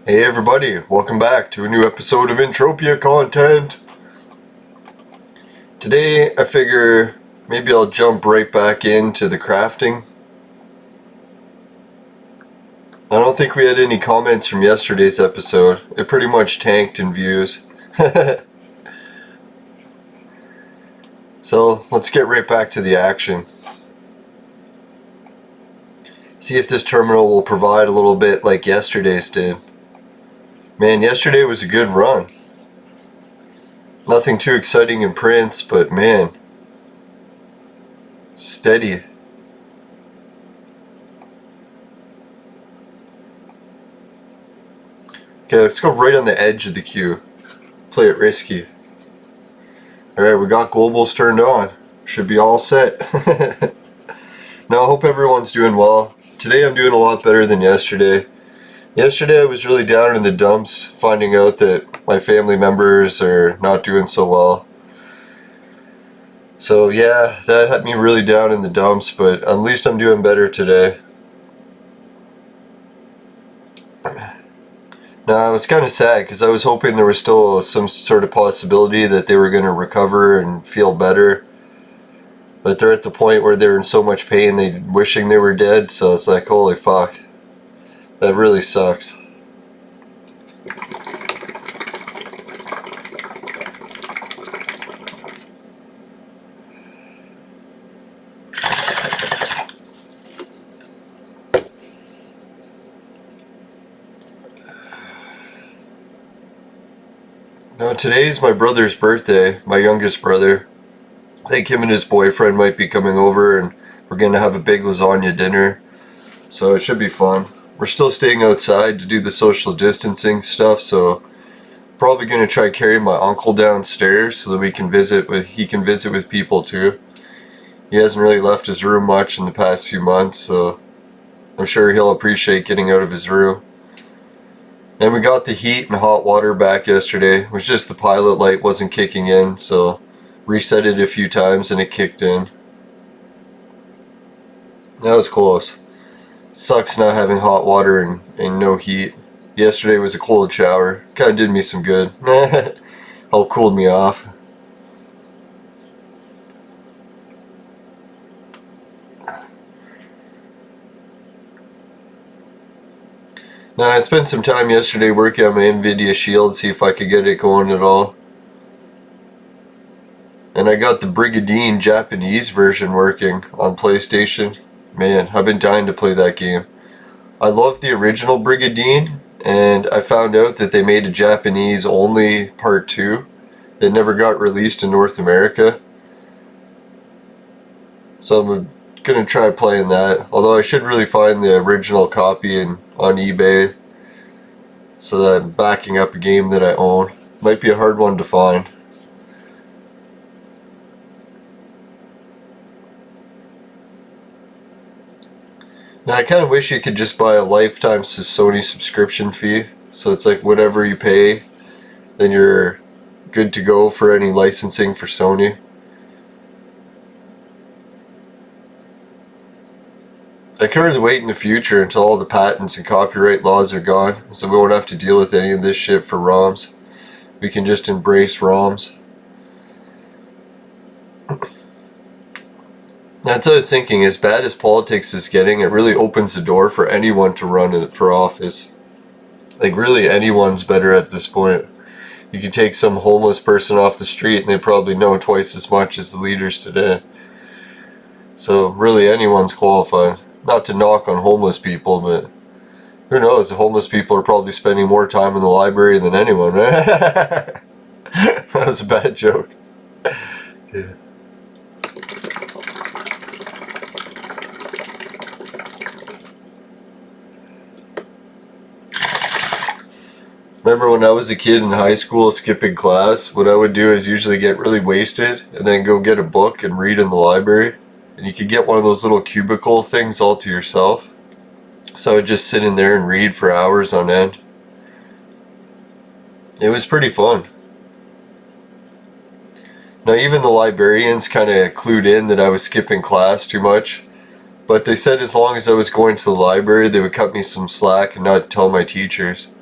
Hey everybody, welcome back to a new episode of Entropia content. Today I figure maybe I'll jump right back into the crafting. I don't think we had any comments from yesterday's episode. It pretty much tanked in views. So let's get right back to the action. See if this terminal will provide a little bit like yesterday's did. Man, yesterday was a good run. Nothing too exciting in prints, but man, steady. Okay, let's go right on the edge of the queue. Play it risky. Alright, we got globals turned on. Should be all set. Now I hope everyone's doing well. Today I'm doing a lot better than yesterday. Yesterday I was really down in the dumps, finding out that my family members are not doing so well. So yeah, that had me really down in the dumps, but at least I'm doing better today. Now I was kind of sad because I was hoping there was still some sort of possibility that they were going to recover and feel better. But they're at the point where they're in so much pain, they wishing they were dead, so it's like, holy fuck. That really sucks. Now today's my brother's birthday, my youngest brother. I think him and his boyfriend might be coming over and we're going to have a big lasagna dinner. So it should be fun. We're still staying outside to do the social distancing stuff, so probably going to try carry my uncle downstairs so that he can visit with people too. He hasn't really left his room much in the past few months, so I'm sure he'll appreciate getting out of his room. And we got the heat and hot water back yesterday. It was just the pilot light wasn't kicking in, so reset it a few times and it kicked in. That was close. Sucks not having hot water and no heat. Yesterday was a cold shower. Kinda did me some good. Helped cool me off. Now I spent some time yesterday working on my NVIDIA Shield, see if I could get it going at all. And I got the Brigadine Japanese version working on PlayStation. Man, I've been dying to play that game. I love the original Brigadine, and I found out that they made a Japanese only part 2. It never got released in North America. So I'm gonna try playing that. Although I should really find the original copy on eBay so that I'm backing up a game that I own. Might be a hard one to find. Now I kind of wish you could just buy a lifetime Sony subscription fee, so it's like whatever you pay, then you're good to go for any licensing for Sony. I can really wait in the future until all the patents and copyright laws are gone, so we won't have to deal with any of this shit for ROMs. We can just embrace ROMs. That's what I was thinking, as bad as politics is getting, it really opens the door for anyone to run for office. Like really anyone's better at this point. You can take some homeless person off the street and they probably know twice as much as the leaders today. So really anyone's qualified. Not to knock on homeless people, but who knows, the homeless people are probably spending more time in the library than anyone, right? That was a bad joke. Yeah. Remember when I was a kid in high school skipping class, what I would do is usually get really wasted and then go get a book and read in the library. And you could get one of those little cubicle things all to yourself. So I would just sit in there and read for hours on end. It was pretty fun. Now even the librarians kind of clued in that I was skipping class too much. But they said as long as I was going to the library, they would cut me some slack and not tell my teachers.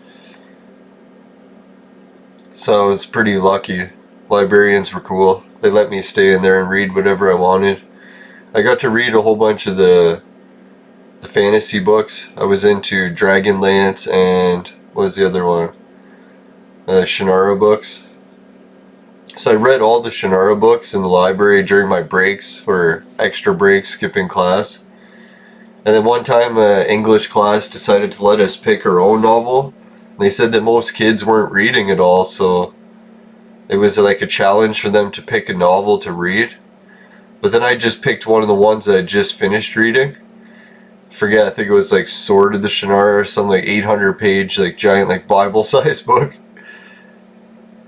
So I was pretty lucky. Librarians were cool. They let me stay in there and read whatever I wanted. I got to read a whole bunch of the fantasy books. I was into Dragonlance and what was the other one? Shannara books. So I read all the Shannara books in the library during my breaks or extra breaks skipping class. And then one time English class decided to let us pick our own novel. They said that most kids weren't reading at all, so it was like a challenge for them to pick a novel to read. But then I just picked one of the ones that I just finished reading. I think it was like Sword of the Shannara or some like 800 page like giant like Bible sized book.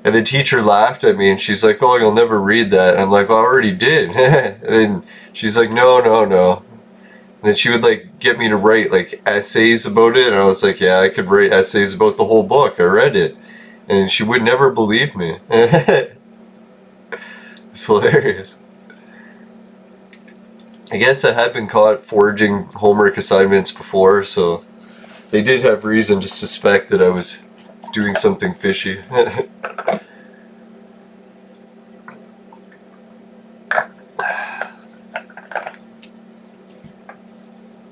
And the teacher laughed at me and she's like, "Oh, you'll never read that." And I'm like, "Well, I already did." And then she's like, "No, no, no." And then she would like get me to write like essays about it, and I was like, "Yeah, I could write essays about the whole book. I read it." And she would never believe me. It's hilarious. I guess I had been caught forging homework assignments before, so they did have reason to suspect that I was doing something fishy.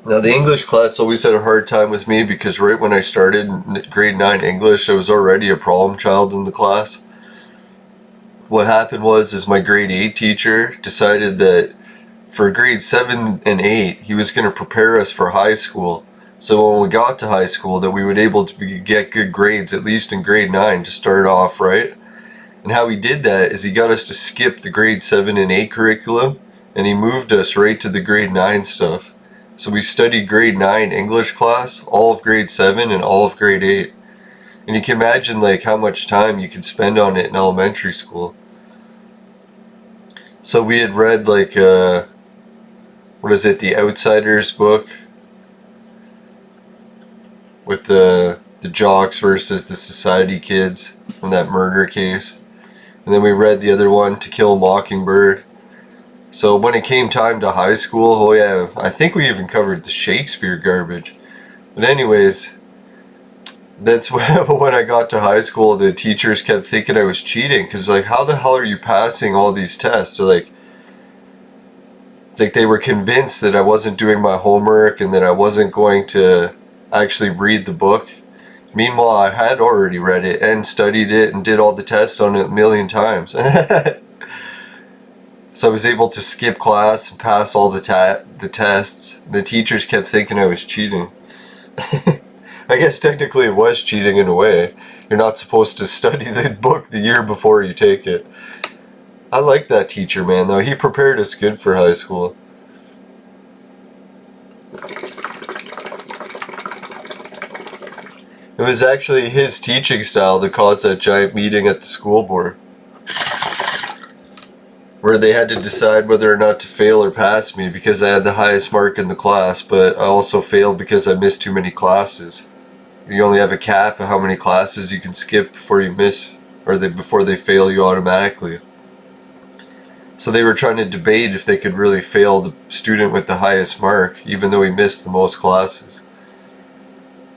Now the English class always had a hard time with me because right when I started grade 9 English, I was already a problem child in the class. What happened was my grade 8 teacher decided that for grade 7 and 8, he was going to prepare us for high school. So when we got to high school, that we would able to get good grades, at least in grade 9, to start off, right? And how he did that is he got us to skip the grade 7 and 8 curriculum, and he moved us right to the grade 9 stuff. So we studied grade 9 English class, all of grade 7, and all of grade 8. And you can imagine like how much time you could spend on it in elementary school. So we had read like, what is it, The Outsiders book? With the jocks versus the society kids in that murder case. And then we read the other one, To Kill a Mockingbird. So when it came time to high school, oh yeah, I think we even covered the Shakespeare garbage. But anyways, that's when I got to high school, the teachers kept thinking I was cheating, because like, how the hell are you passing all these tests? So like, it's like they were convinced that I wasn't doing my homework and that I wasn't going to actually read the book. Meanwhile, I had already read it and studied it and did all the tests on it a million times. So I was able to skip class and pass all the tests. The teachers kept thinking I was cheating. I guess technically it was cheating in a way. You're not supposed to study the book the year before you take it. I like that teacher, man, though. He prepared us good for high school. It was actually his teaching style that caused that giant meeting at the school board, where they had to decide whether or not to fail or pass me because I had the highest mark in the class, but I also failed because I missed too many classes. You only have a cap of how many classes you can skip before you miss, or before they fail you automatically. So they were trying to debate if they could really fail the student with the highest mark, even though he missed the most classes.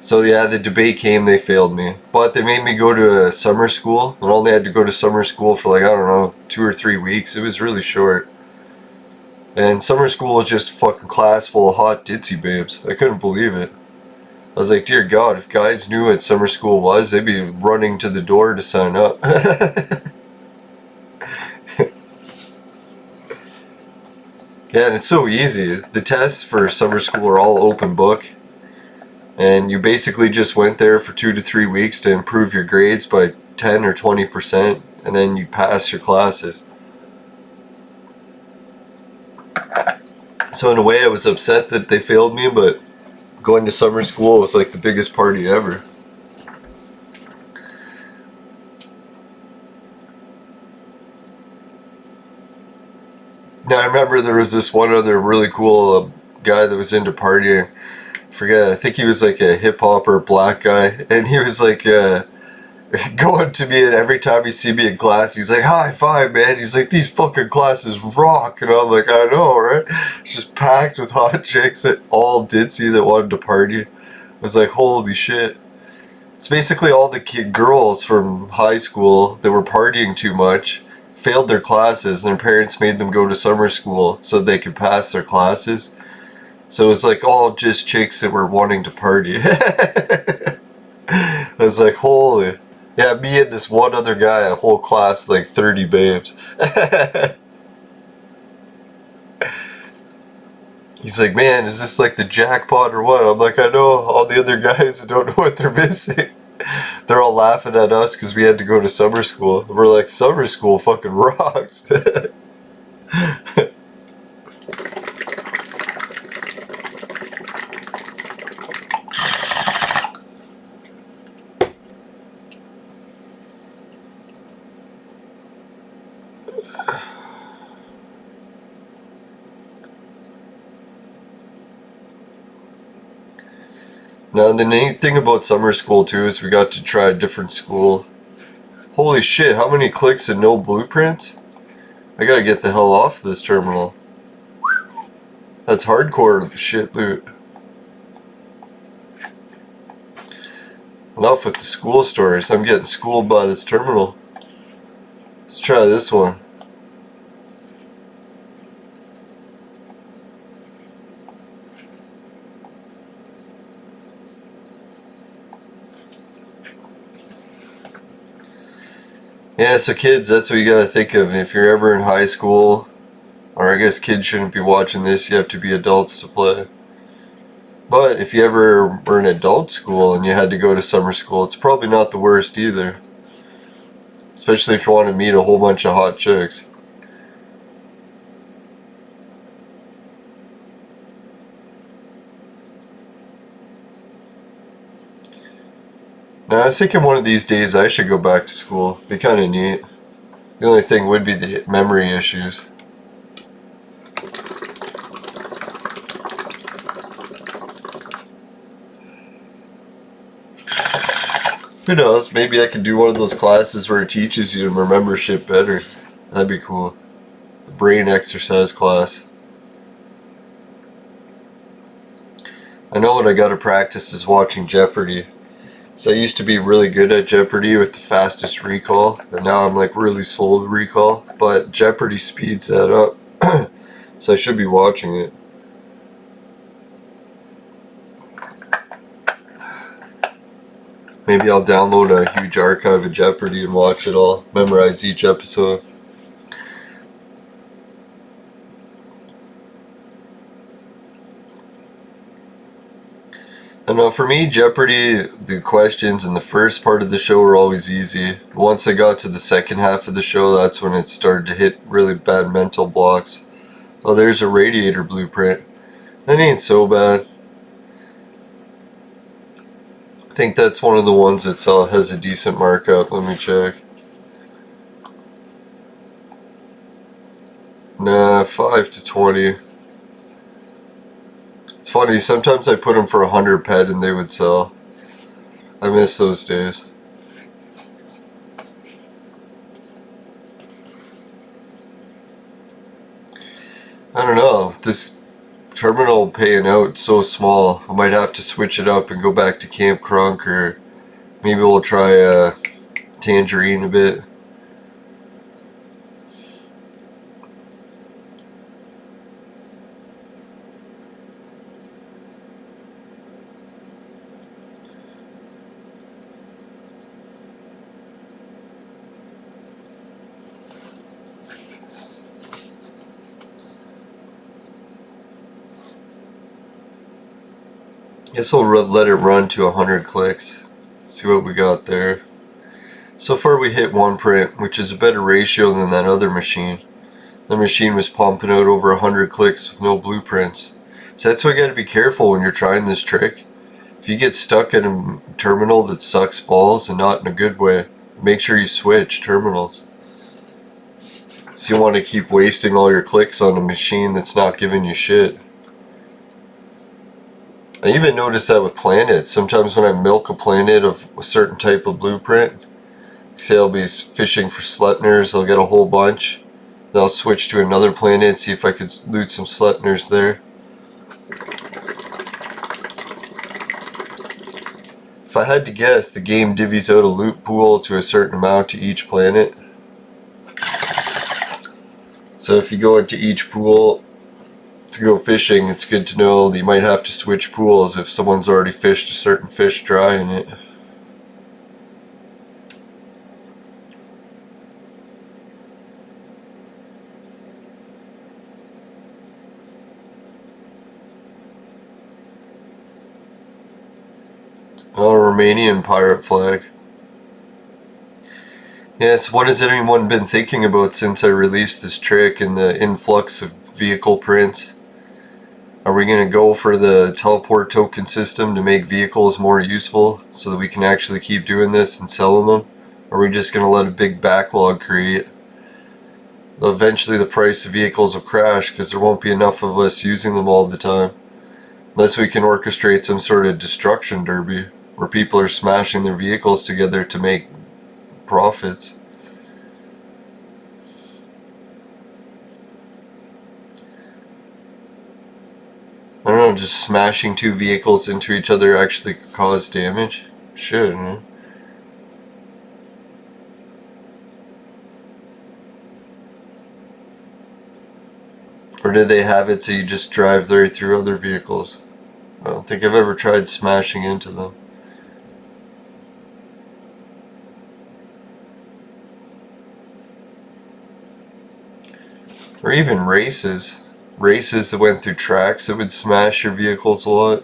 So yeah, the debate came, they failed me. But they made me go to a summer school, and only had to go to summer school for like, I don't know, 2 or 3 weeks. It was really short. And summer school was just a fucking class full of hot ditzy babes. I couldn't believe it. I was like, dear God, if guys knew what summer school was, they'd be running to the door to sign up. Yeah, and it's so easy. The tests for summer school are all open book. And you basically just went there for 2 to 3 weeks to improve your grades by 10 or 20%, and then you pass your classes. So in a way I was upset that they failed me, but going to summer school was like the biggest party ever. Now I remember there was this one other really cool guy that was into partying. I think he was like a hip hop or black guy, and he was like going to me, and every time he see me in class, he's like, high five, man. He's like, these fucking classes rock. And I'm like, I know, right? Just packed with hot chicks that all ditzy that wanted to party. I was like, holy shit. It's basically all the girls from high school that were partying too much, failed their classes, and their parents made them go to summer school so they could pass their classes. So it was like all just chicks that were wanting to party. I was like, holy. Yeah, me and this one other guy, a whole class, like 30 babes. He's like, man, is this like the jackpot or what? I'm like, I know, all the other guys don't know what they're missing. They're all laughing at us because we had to go to summer school. We're like, summer school fucking rocks. Now, the neat thing about summer school, too, is we got to try a different school. Holy shit, how many clicks and no blueprints? I gotta get the hell off this terminal. That's hardcore shit loot. Enough with the school stories. I'm getting schooled by this terminal. Let's try this one. Yeah, so kids, that's what you gotta think of. If you're ever in high school, or I guess kids shouldn't be watching this, you have to be adults to play. But if you ever were in adult school and you had to go to summer school, it's probably not the worst either. Especially if you want to meet a whole bunch of hot chicks. Now, I was thinking one of these days I should go back to school. Be kind of neat. The only thing would be the memory issues. Who knows? Maybe I could do one of those classes where it teaches you to remember shit better. That'd be cool. The brain exercise class. I know what I gotta practice is watching Jeopardy. So I used to be really good at Jeopardy with the fastest recall, and now I'm like really slow to recall, but Jeopardy speeds that up. So I should be watching it. Maybe I'll download a huge archive of Jeopardy and watch it all, memorize each episode. I know for me, Jeopardy, the questions in the first part of the show were always easy. Once I got to the second half of the show, that's when it started to hit really bad mental blocks. Oh, there's a radiator blueprint. That ain't so bad. I think that's one of the ones that has a decent markup. Let me check. Nah, 5 to 20. It's funny, sometimes I put them for 100 pet and they would sell. I miss those days. I don't know, this terminal paying out so small, I might have to switch it up and go back to Camp Crunk, or maybe we'll try Tangerine a bit. Guess I'll let it run to 100 clicks. See what we got there. So far we hit one print, which is a better ratio than that other machine. The machine was pumping out over 100 clicks with no blueprints. So that's why you gotta be careful when you're trying this trick. If you get stuck in a terminal that sucks balls, and not in a good way, make sure you switch terminals. So you want to keep wasting all your clicks on a machine that's not giving you shit. I even noticed that with planets. Sometimes when I milk a planet of a certain type of blueprint, say I'll be fishing for Sleipnirs, I'll get a whole bunch. Then I'll switch to another planet, see if I could loot some Sleipnirs there. If I had to guess, the game divvies out a loot pool to a certain amount to each planet. So if you go into each pool to go fishing, it's good to know that you might have to switch pools if someone's already fished a certain fish dry in it. Oh, Romanian pirate flag. Yes, what has anyone been thinking about since I released this trick and the influx of vehicle prints? Are we going to go for the teleport token system to make vehicles more useful so that we can actually keep doing this and selling them? Or are we just going to let a big backlog create? Eventually the price of vehicles will crash because there won't be enough of us using them all the time. Unless we can orchestrate some sort of destruction derby where people are smashing their vehicles together to make profits. I don't know, just smashing two vehicles into each other actually cause damage? Should, no? Or did they have it so you just drive right through other vehicles? I don't think I've ever tried smashing into them. Or even races. Races that went through tracks that would smash your vehicles a lot.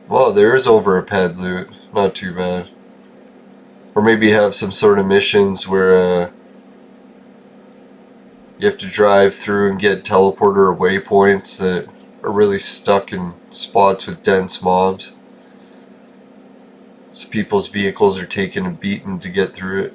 Well, there is over a ped loot. Not too bad. Or maybe have some sort of missions where you have to drive through and get teleporter or waypoints that are really stuck in spots with dense mobs. So people's vehicles are taking a beating to get through it.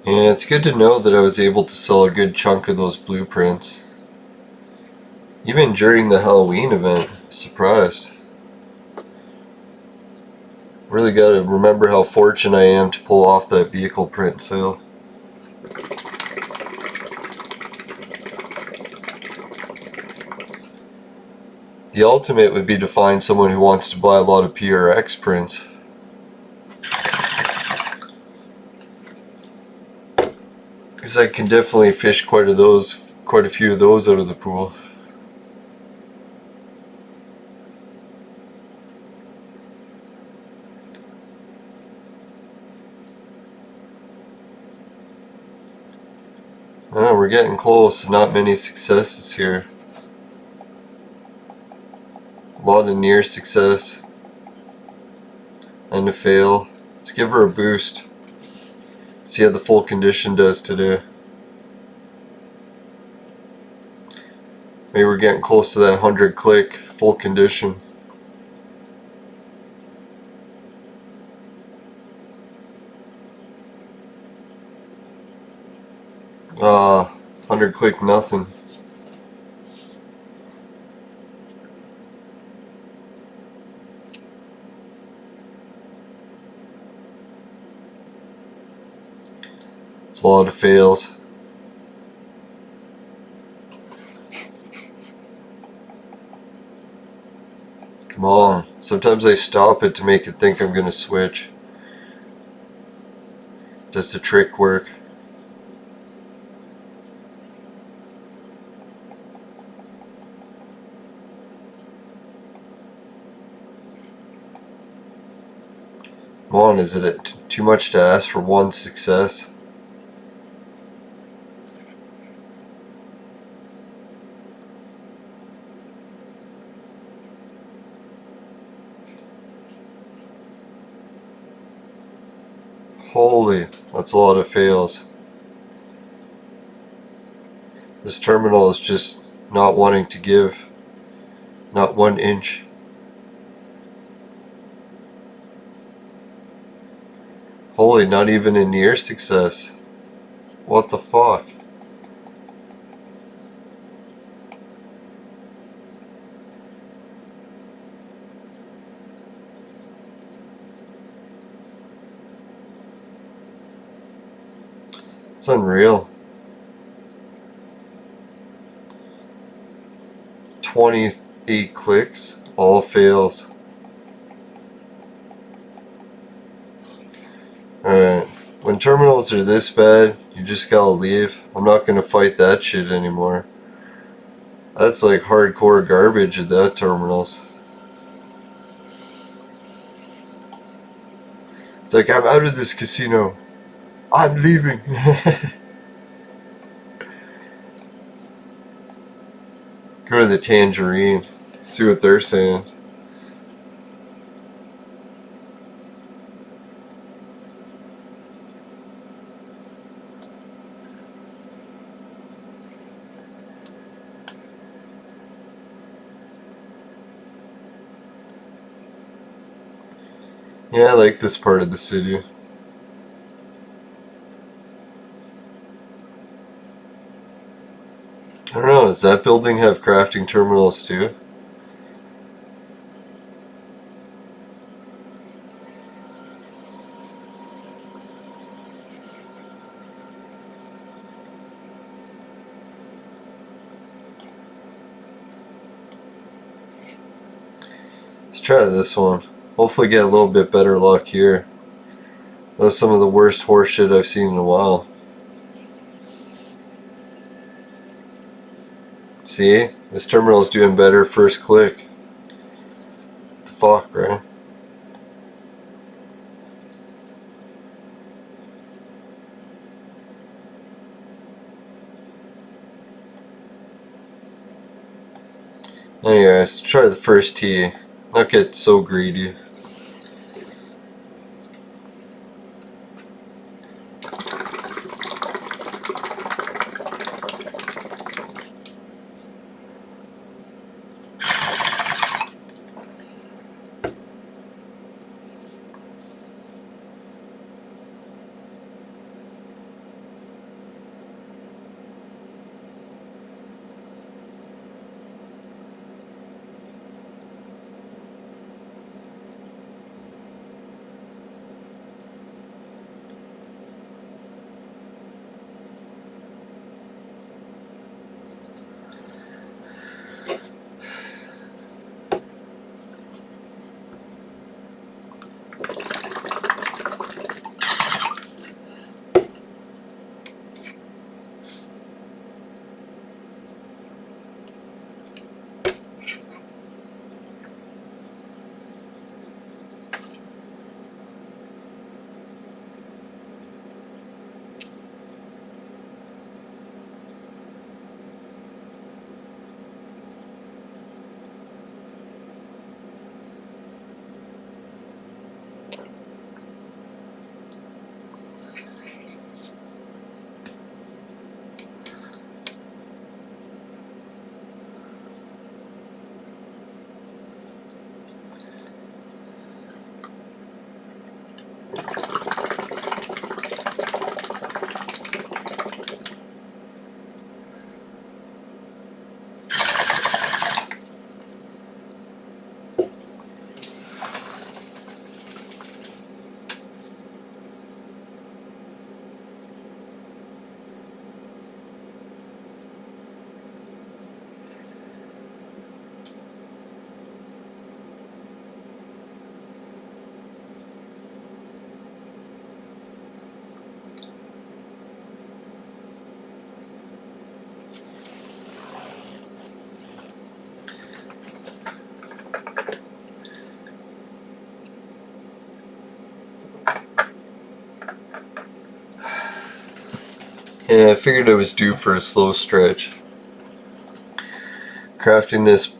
Yeah, it's good to know that I was able to sell a good chunk of those blueprints. Even during the Halloween event. Surprised. Really gotta remember how fortunate I am to pull off that vehicle print sale. The ultimate would be to find someone who wants to buy a lot of PRX prints. Because I can definitely fish quite a few of those out of the pool. Oh, we're getting close. Not many successes here. A lot of near success. And a fail. Let's give her a boost. See how the full condition does today. Maybe we're getting close to that 100 click full condition. Ah, 100 click nothing. It's a lot of fails. Come on. Sometimes I stop it to make it think I'm gonna switch. Does the trick work? Come on, is it too much to ask for one success? Holy, that's a lot of fails. This terminal is just not wanting to give. Not 1 inch. Holy, not even a near success. What the fuck? It's unreal. 28 clicks, all fails. Alright, when terminals are this bad, you just gotta leave. I'm not gonna fight that shit anymore. That's like hardcore garbage at that terminals. It's like, I'm out of this casino. I'm leaving. Go to the Tangerine. See what they're saying. Yeah, I like this part of the city. I don't know, does that building have crafting terminals too? Let's try this one. Hopefully get a little bit better luck here. That was some of the worst horse shit I've seen in a while. See? This terminal's doing better first click. What the fuck, right? Anyways, let's try the first tee. Not get so greedy. Yeah, I figured I was due for a slow stretch. Crafting this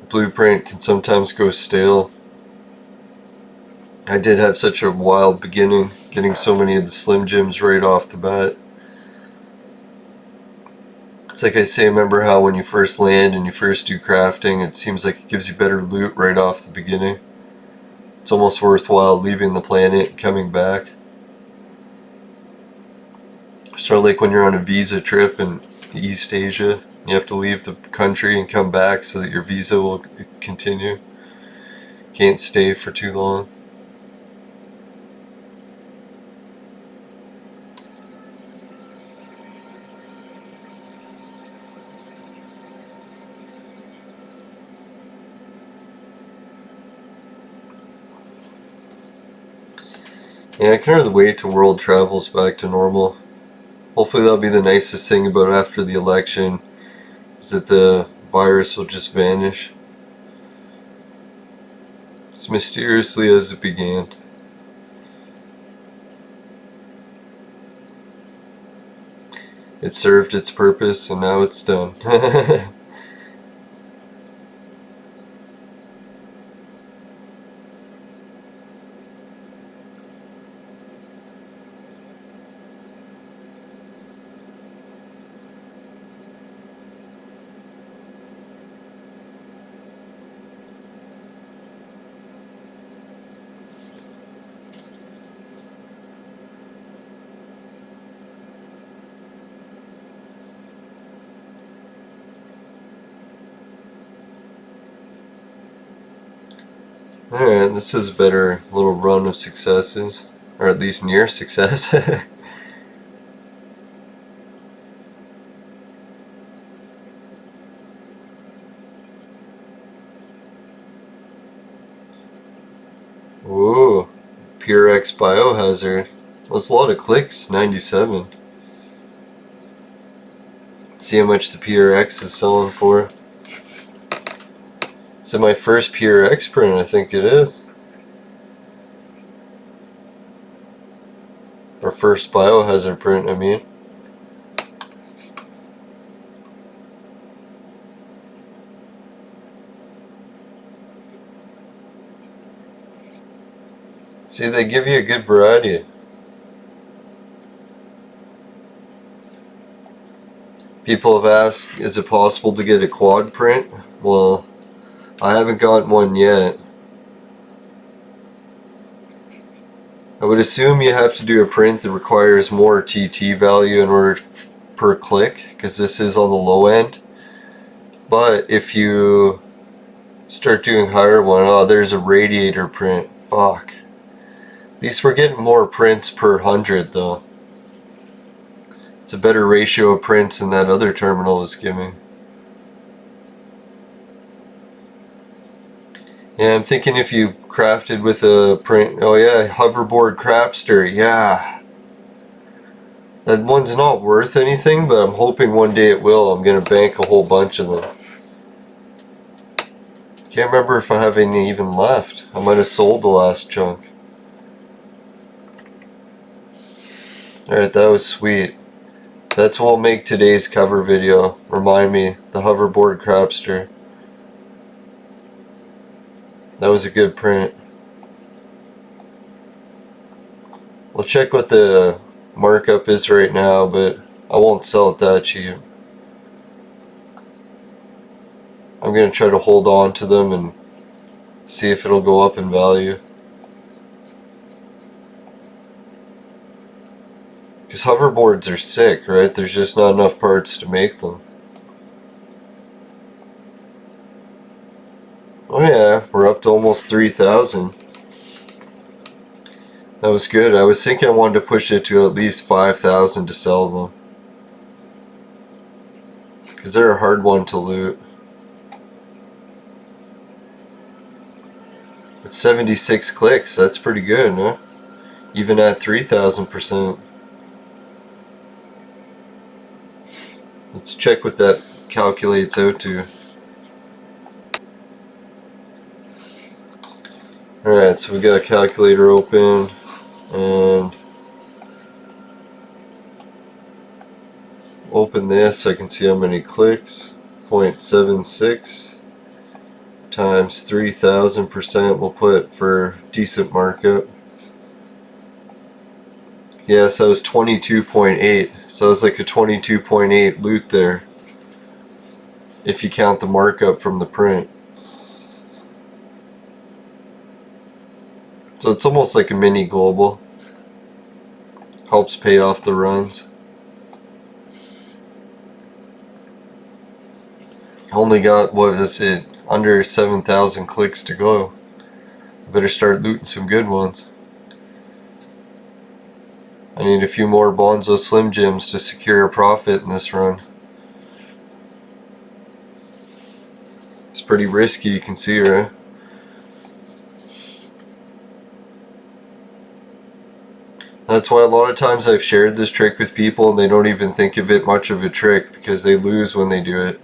blueprint can sometimes go stale. I did have such a wild beginning, getting so many of the Slim Jims right off the bat. It's like I say, remember how when you first land and you first do crafting, it seems like it gives you better loot right off the beginning. It's almost worthwhile leaving the planet and coming back. Sort of like when you're on a visa trip in East Asia, you have to leave the country and come back so that your visa will continue. Can't stay for too long. Yeah, I can hardly wait till world travels back to normal. Hopefully that'll be the nicest thing about after the election, is that the virus will just vanish as mysteriously as it began. It served its purpose and now it's done. Alright, this is a better little run of successes, or at least near success. Whoa, Pure X Biohazard. That's a lot of clicks, 97. See how much the Pure X is selling for. Is it my first Pure X print? I think it is. Or first Biohazard print, I mean. See, they give you a good variety. People have asked, is it possible to get a quad print? Well, I haven't got one yet. I would assume you have to do a print that requires more TT value in order per click, because this is on the low end. But if you start doing higher one, oh, there's a radiator print. Fuck. At least we're getting more prints per 100 though. It's a better ratio of prints than that other terminal was giving. Yeah, I'm thinking if you crafted with a print, oh yeah, Hoverboard Crapster, yeah. That one's not worth anything, but I'm hoping one day it will. I'm gonna bank a whole bunch of them. Can't remember if I have any even left. I might have sold the last chunk. Alright, that was sweet. That's what will make today's cover video. Remind me, the Hoverboard Crapster. That was a good print. We'll check what the markup is right now, but I won't sell it that cheap. I'm going to try to hold on to them and see if it'll go up in value. Because hoverboards are sick, right? There's just not enough parts to make them. Oh yeah, we're up to almost 3,000. That was good. I was thinking I wanted to push it to at least 5,000 to sell them. Because they're a hard one to loot. With 76 clicks, that's pretty good, huh? Even at 3,000%. Let's check what that calculates out to. Alright, so we got a calculator open, and open this so I can see how many clicks. 0.76 times 3,000% we'll put for decent markup. Yeah, so it was 22.8. So it was like a 22.8 loot there. if you count the markup from the print. So it's almost like a mini global. Helps pay off the runs. Only got, what is it, under 7,000 clicks to go. I better start looting some good ones. I need a few more Bonzo Slim Jims to secure a profit in this run. It's pretty risky, you can see, right? That's why a lot of times I've shared this trick with people and they don't even think of it much of a trick because they lose when they do it.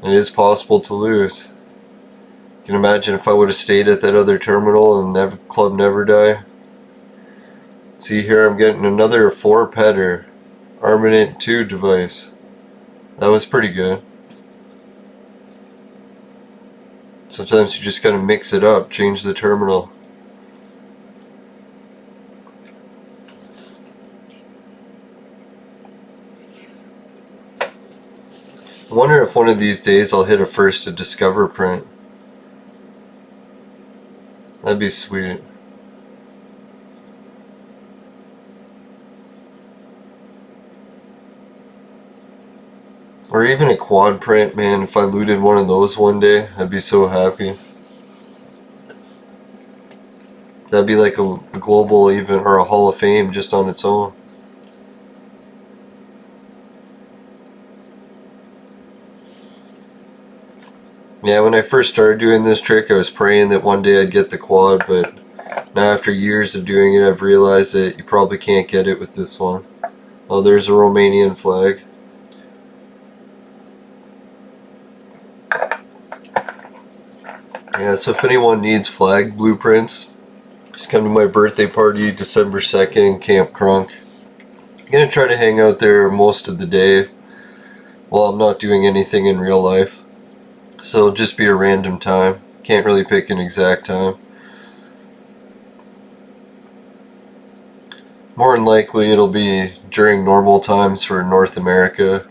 It is possible to lose. You can imagine if I would have stayed at that other terminal and Club Never Die. See here, I'm getting another 4-petter Armament 2 device. That was pretty good. Sometimes you just gotta mix it up, change the terminal. I wonder if one of these days I'll hit a first to discover print. That'd be sweet. Or even a quad print, man. If I looted one of those one day, I'd be so happy. That'd be like a global even, or a Hall of Fame just on its own. Yeah, when I first started doing this trick, I was praying that one day I'd get the quad, but now after years of doing it, I've realized that you probably can't get it with this one. Oh, there's a Romanian flag. Yeah, so if anyone needs flag blueprints, just come to my birthday party, December 2nd, Camp Crunk. I'm going to try to hang out there most of the day while I'm not doing anything in real life. So it'll just be a random time. Can't really pick an exact time. More than likely it'll be during normal times for North America.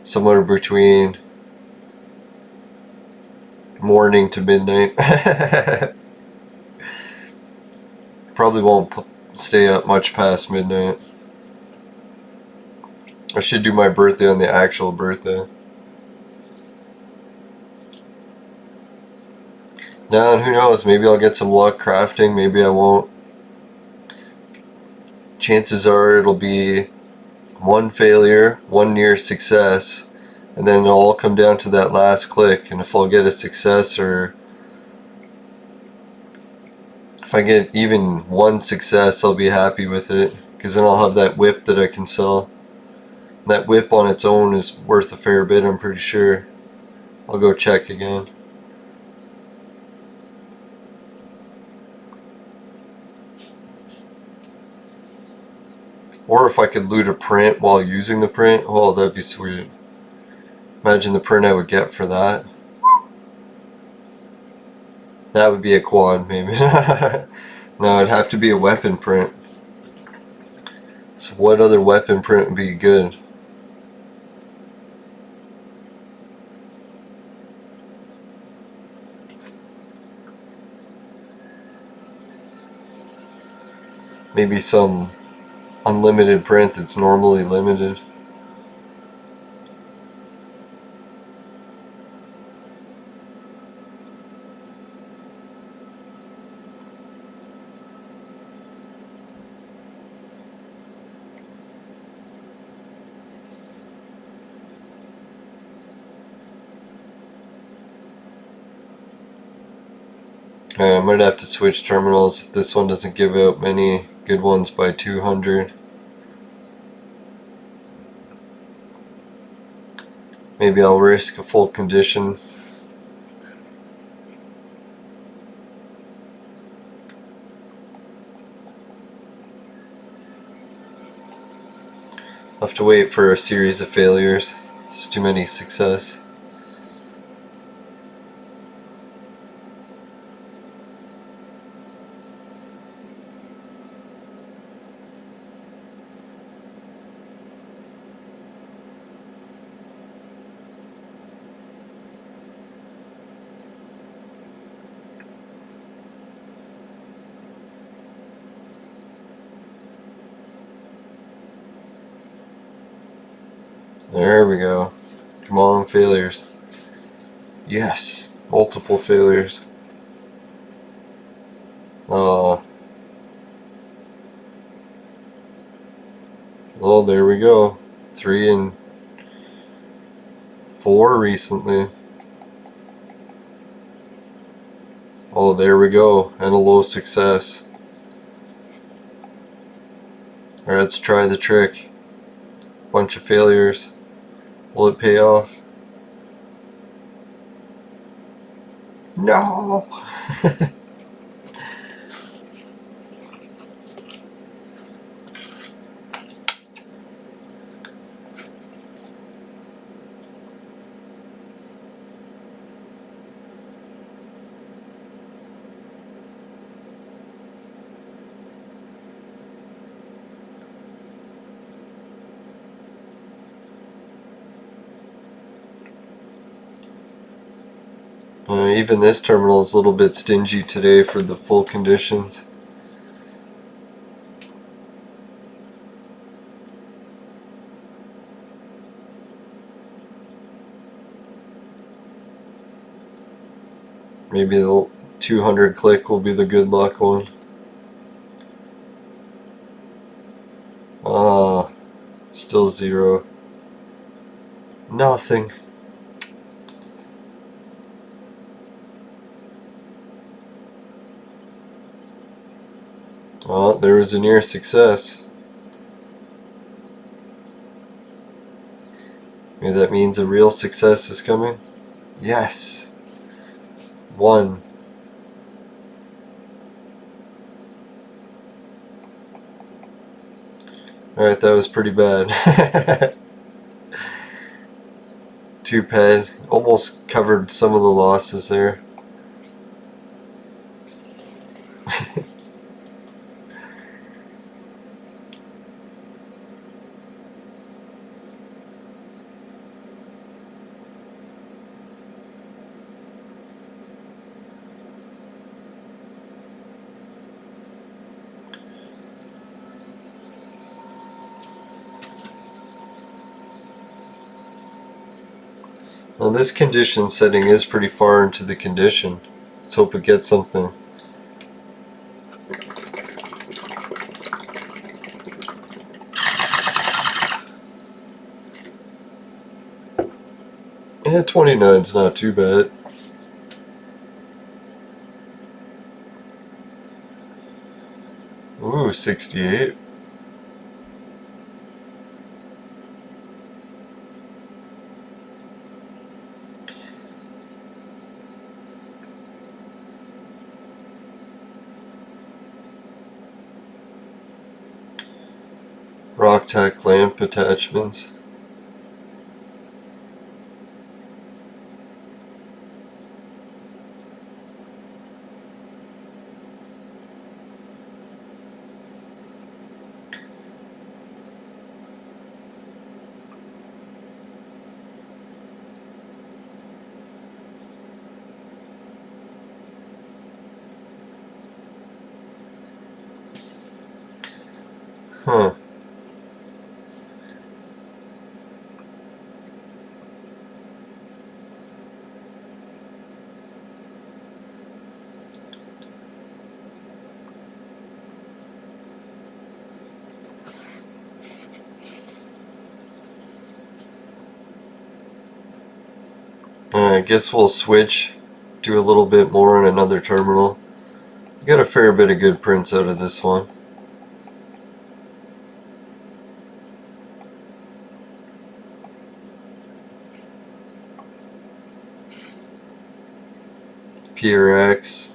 Somewhere between morning to midnight. Probably won't stay up much past midnight. I should do my birthday on the actual birthday. Now, and who knows, maybe I'll get some luck crafting, maybe I won't. Chances are it'll be one failure, one near success, and then it'll all come down to that last click, and if I'll get a success or if I get even one success, I'll be happy with it, because then I'll have that whip that I can sell. That whip on its own is worth a fair bit, I'm pretty sure. I'll go check again. Or if I could loot a print while using the print, oh, that'd be sweet. Imagine the print I would get for that. That would be a quad, maybe. No, it'd have to be a weapon print. So what other weapon print would be good? Maybe some unlimited print that's normally limited. I might have to switch terminals if this one doesn't give out many good ones by 200. Maybe I'll risk a full condition. I'll have to wait for a series of failures. It's too many success. There we go. Come on, failures. Yes, multiple failures. Oh, there we go. 3 and 4 recently. Oh, there we go. And a low success. Alright, let's try the trick. Bunch of failures. Will it pay off? No! Even this terminal is a little bit stingy today for the full conditions. Maybe the 200 click will be the good luck one. Ah, still 0. Nothing. Oh, there was a near success. Maybe that means a real success is coming. Yes. 1. Alright, that was pretty bad. 2 ped. Almost covered some of the losses there. Well, this condition setting is pretty far into the condition. Let's hope it gets something. Yeah, 29's not too bad. Ooh, 68. Rocktech lamp attachments. Huh. I guess we'll switch, do a little bit more on another terminal. Got a fair bit of good prints out of this one. PRX,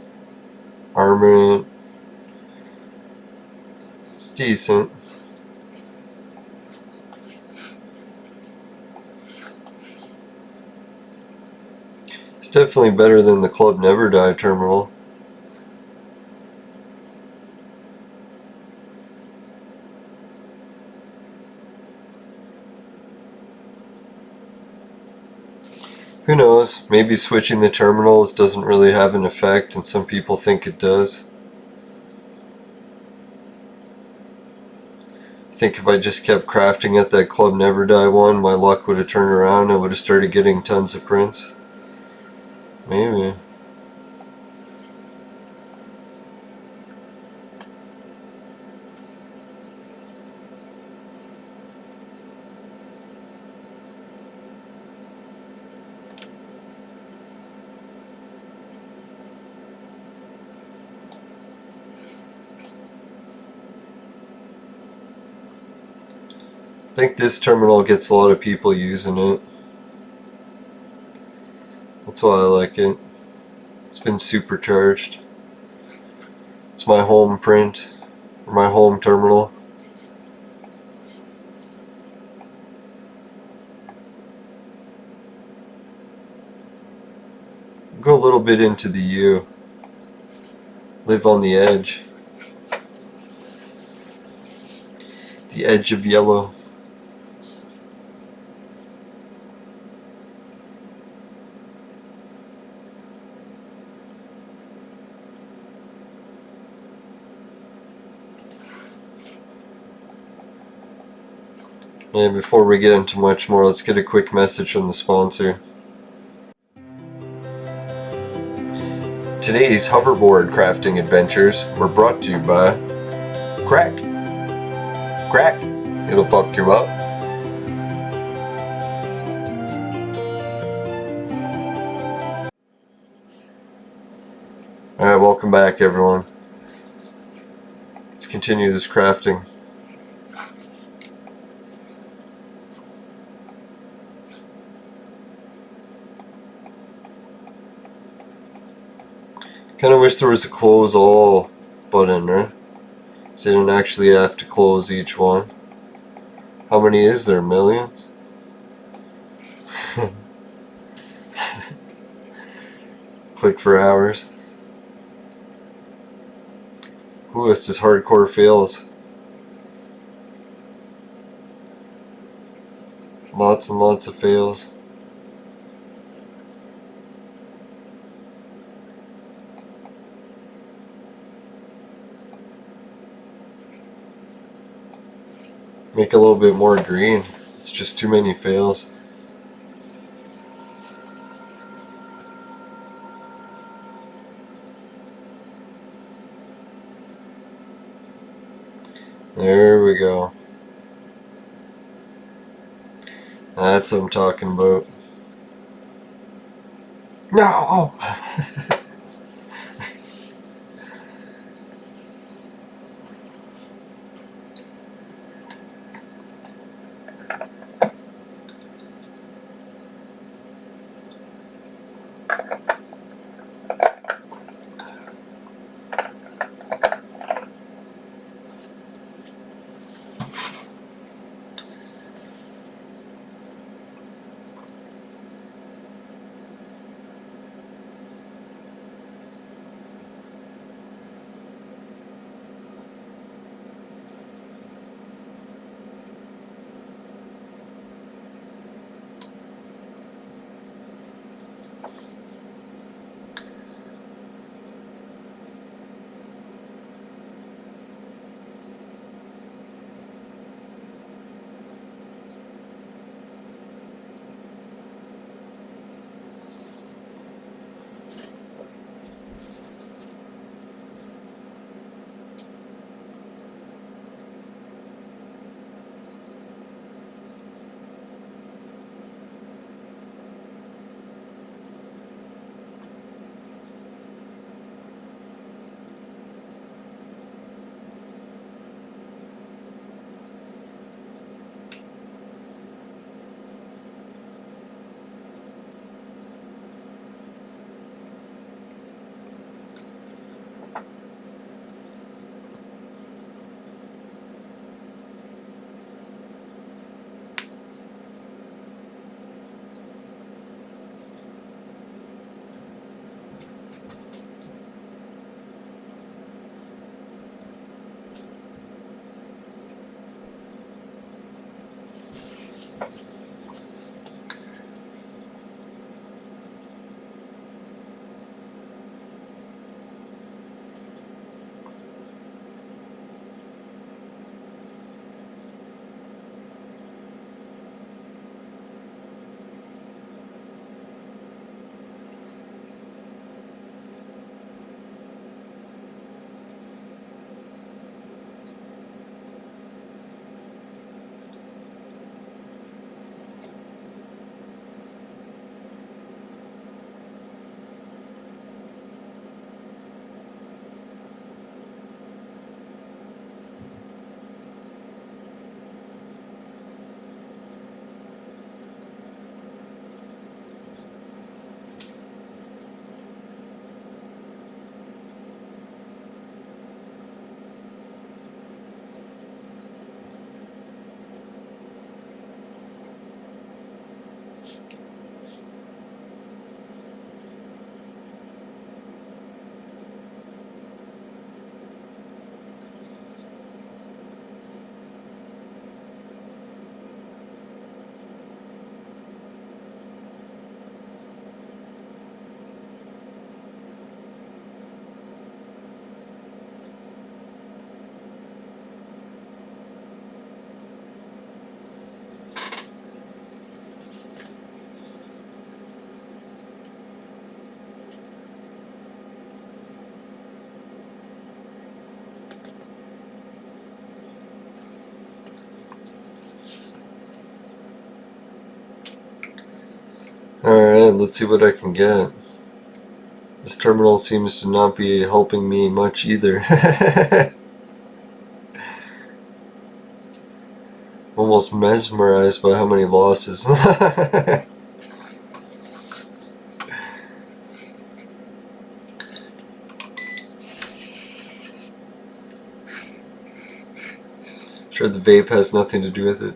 Armament, it's decent. It's definitely better than the Club Never Die terminal. Who knows, maybe switching the terminals doesn't really have an effect and some people think it does. think if I just kept crafting at that Club Never Die one, my luck would have turned around. I would have started getting tons of prints. Maybe. I think this terminal gets a lot of people using it. That's why I like it. It's been supercharged. It's my home print, or my home terminal. Go a little bit into the U. Live on the edge. The edge of yellow. And before we get into much more, let's get a quick message from the sponsor. Today's hoverboard crafting adventures were brought to you by Crack. Crack, it'll fuck you up. Alright, welcome back everyone. Let's continue this crafting. Kinda wish there was a close all button, right? So you didn't actually have to close each one. How many is there? Millions? Click for hours. Ooh, this is hardcore fails. Lots and lots of fails. Make a little bit more green. It's just too many fails. There we go. That's what I'm talking about. No! Alright, let's see what I can get. This terminal seems to not be helping me much either. Almost mesmerized by how many losses. Sure, the vape has nothing to do with it.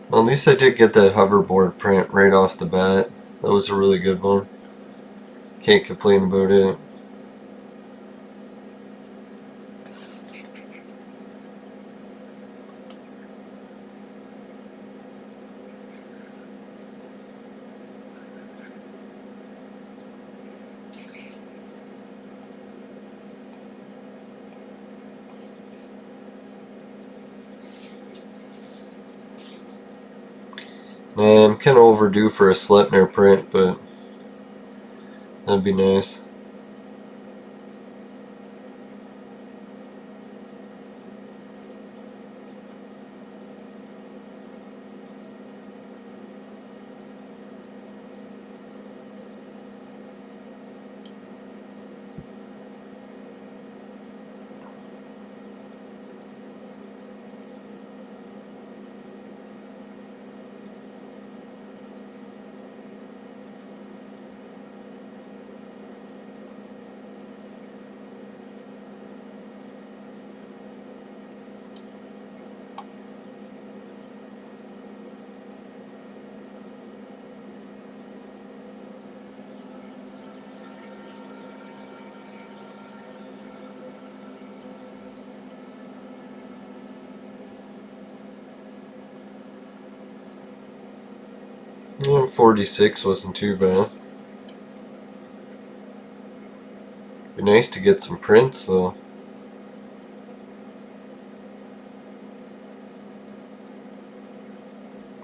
Well, at least I did get that hoverboard print right off the bat. That was a really good one. Can't complain about it. Man, I'm kind of overdue for a Sleipner print, but that'd be nice. Yeah, 46 wasn't too bad. Be nice to get some prints though.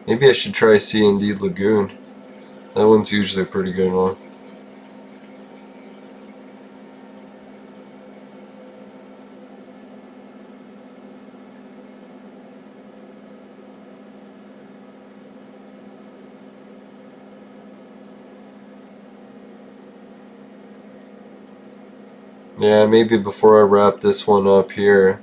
Maybe I should try C&D Lagoon. That one's usually a pretty good one. Yeah, maybe before I wrap this one up here,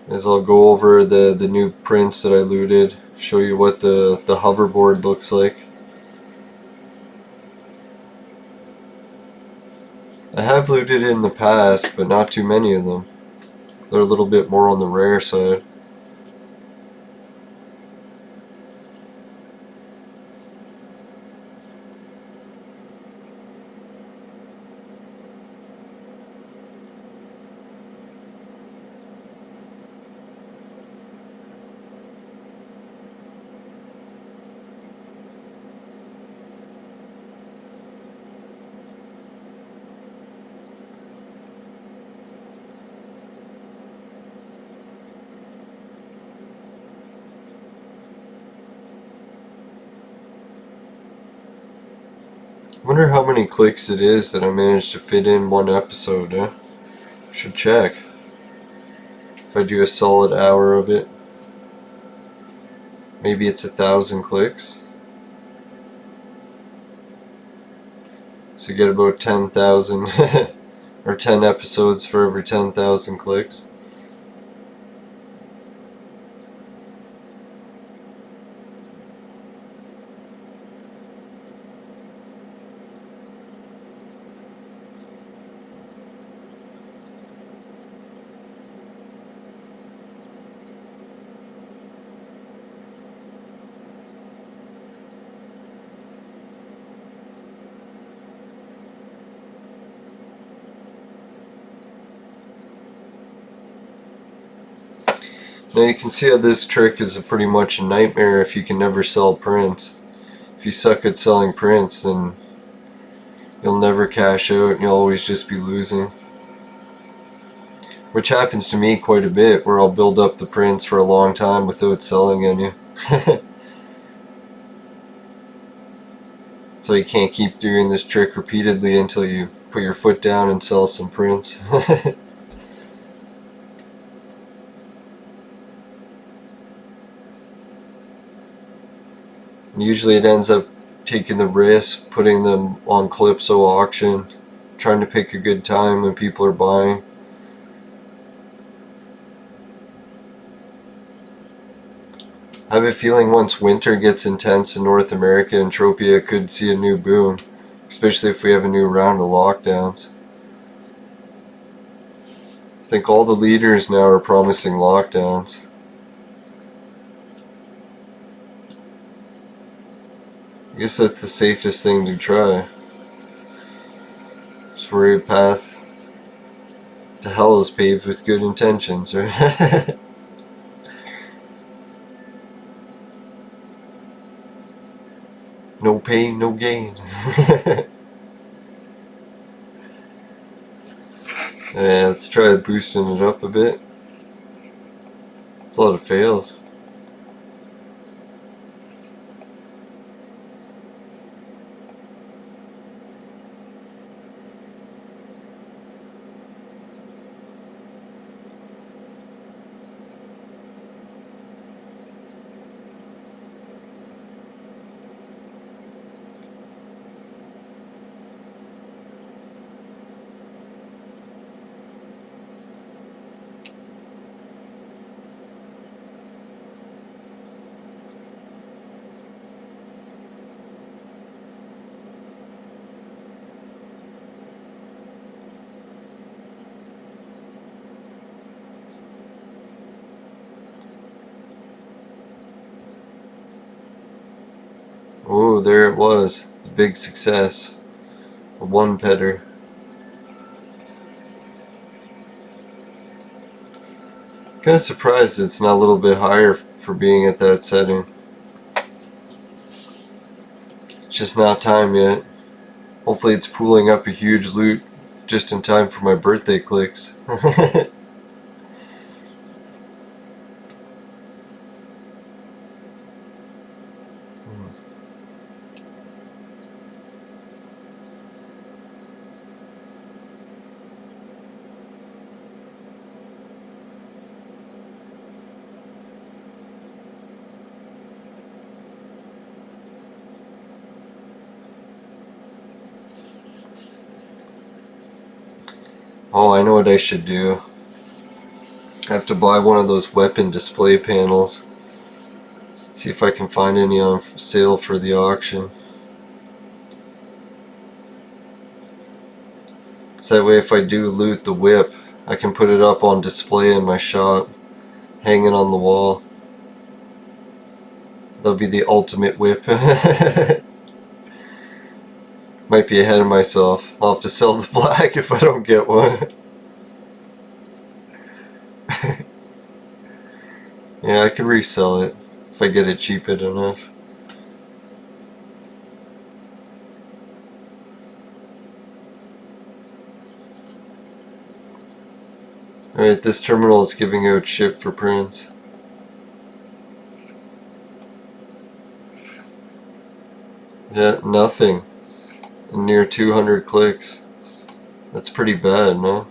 as I'll go over the new prints that I looted, show you what the hoverboard looks like. I have looted it in the past, but not too many of them. They're a little bit more on the rare side. Wonder how many clicks it is that I managed to fit in one episode, eh? Should check. If I do a solid hour of it. Maybe it's 1,000 clicks. So you get about 10,000 or 10 episodes for every 10,000 clicks. Now you can see how this trick is pretty much a nightmare if you can never sell prints. If you suck at selling prints, then you'll never cash out and you'll always just be losing. Which happens to me quite a bit, where I'll build up the prints for a long time without selling any. So you can't keep doing this trick repeatedly until you put your foot down and sell some prints. Usually it ends up taking the risk, putting them on Calypso auction, trying to pick a good time when people are buying. I have a feeling once winter gets intense in North America, Entropia could see a new boom, especially if we have a new round of lockdowns. I think all the leaders now are promising lockdowns. I guess that's the safest thing to try. Just worry a path to hell is paved with good intentions, right? No pain, no gain. Yeah, let's try boosting it up a bit. It's a lot of fails. Oh, there it was. The big success. A one petter. Kind of surprised it's not a little bit higher for being at that setting. It's just not time yet. Hopefully it's pooling up a huge loot just in time for my birthday clicks. Oh, I know what I should do. I have to buy one of those weapon display panels. See if I can find any on sale for the auction. So that way if I do loot the whip, I can put it up on display in my shop, hanging on the wall. That'll be the ultimate whip. Might be ahead of myself. I'll have to sell the black if I don't get one. Yeah, I could resell it if I get it cheap enough. Alright, this terminal is giving out shit for prints. Yeah, nothing. Near 200 clicks. That's pretty bad, no?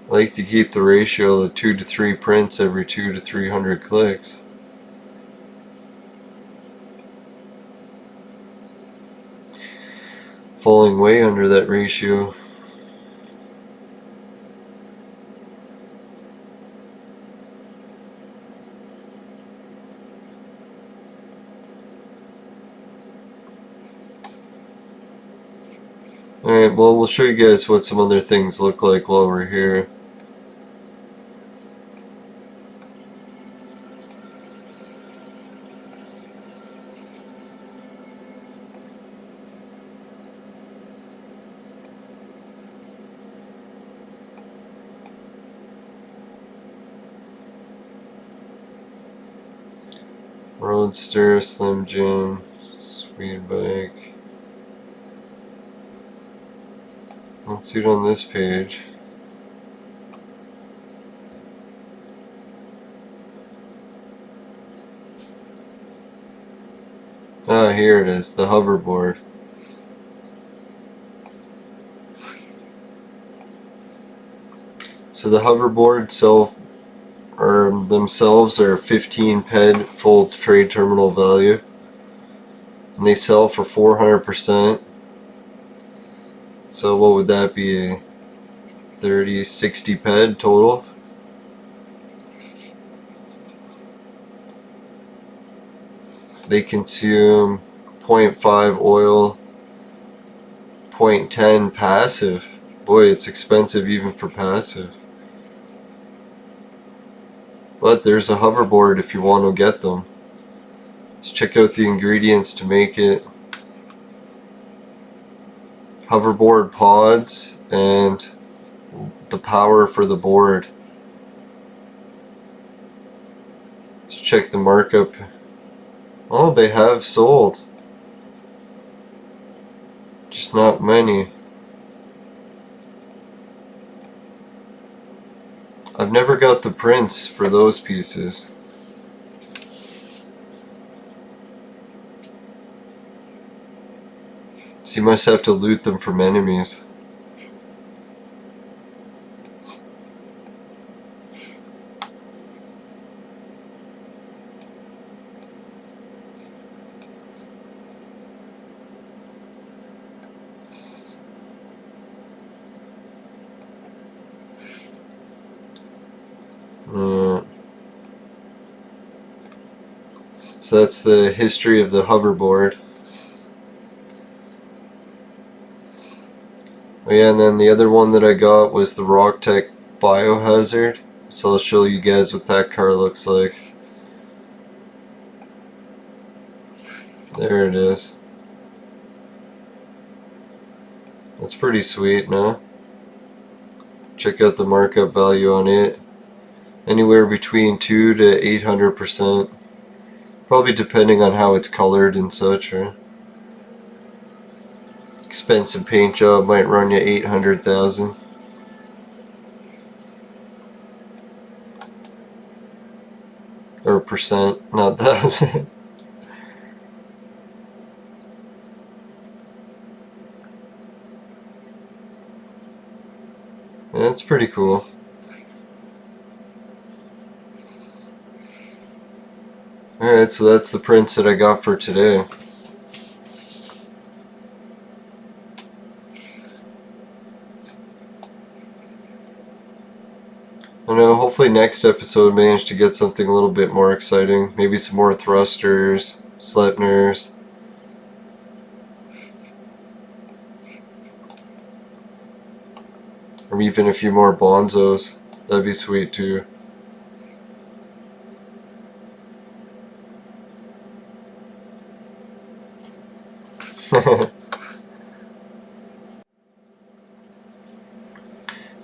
I like to keep the ratio of 2 to 3 prints every 2 to 300 clicks. Falling way under that ratio. Alright, well, we'll show you guys what some other things look like while we're here. Roadster, Slim Jim, Speed Bike. Let's see it on this page. Ah, here it is, the hoverboard. So the hoverboard themselves are 15 PED full trade terminal value, and they sell for 400%. So what would that be? 30, 60 PED total. They consume 0.5 oil, 0.10 passive. Boy, it's expensive even for passive. But there's a hoverboard if you want to get them. Let's check out the ingredients to make it. Hoverboard pods and the power for the board. Let's check the markup. Oh, they have sold. Just not many. I've never got the prints for those pieces. So you must have to loot them from enemies. So that's the history of the hoverboard. Oh yeah, and then the other one that I got was the Rocktech Biohazard. So I'll show you guys what that car looks like. There it is. That's pretty sweet, no? Check out the markup value on it. Anywhere between 2 to 800%. Probably depending on how it's colored and such, right? Expensive paint job might run you 800,000. Or percent, not thousand. That's pretty cool. Alright, so that's the prints that I got for today. I know, hopefully next episode manage to get something a little bit more exciting. Maybe some more thrusters, Sleipners. Or even a few more Bonzos. That'd be sweet too.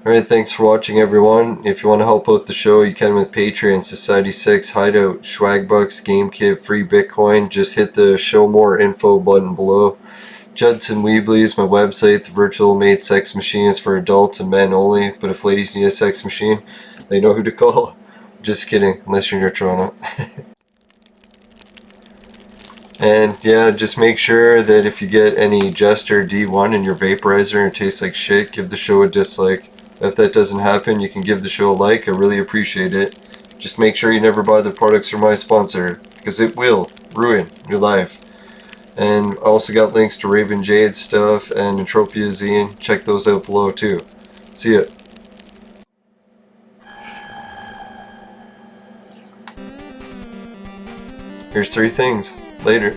Alright, thanks for watching everyone. If you want to help out the show, you can with Patreon, Society 6, Hideout, Swagbucks, GameKit, Free Bitcoin. Just hit the show more info button below. Judson Weebly is my website. The virtual mate sex machine is for adults and men only, but if ladies need a sex machine, they know who to call. Just kidding, unless you're near Toronto. And yeah, just make sure that if you get any Jester D1 in your vaporizer and it tastes like shit, give the show a dislike. If that doesn't happen, you can give the show a like. I really appreciate it. Just make sure you never buy the products from my sponsor, because it will ruin your life. And I also got links to Raven Jade stuff and Entropia zine. Check those out below too. See ya. Here's 3 things. Later.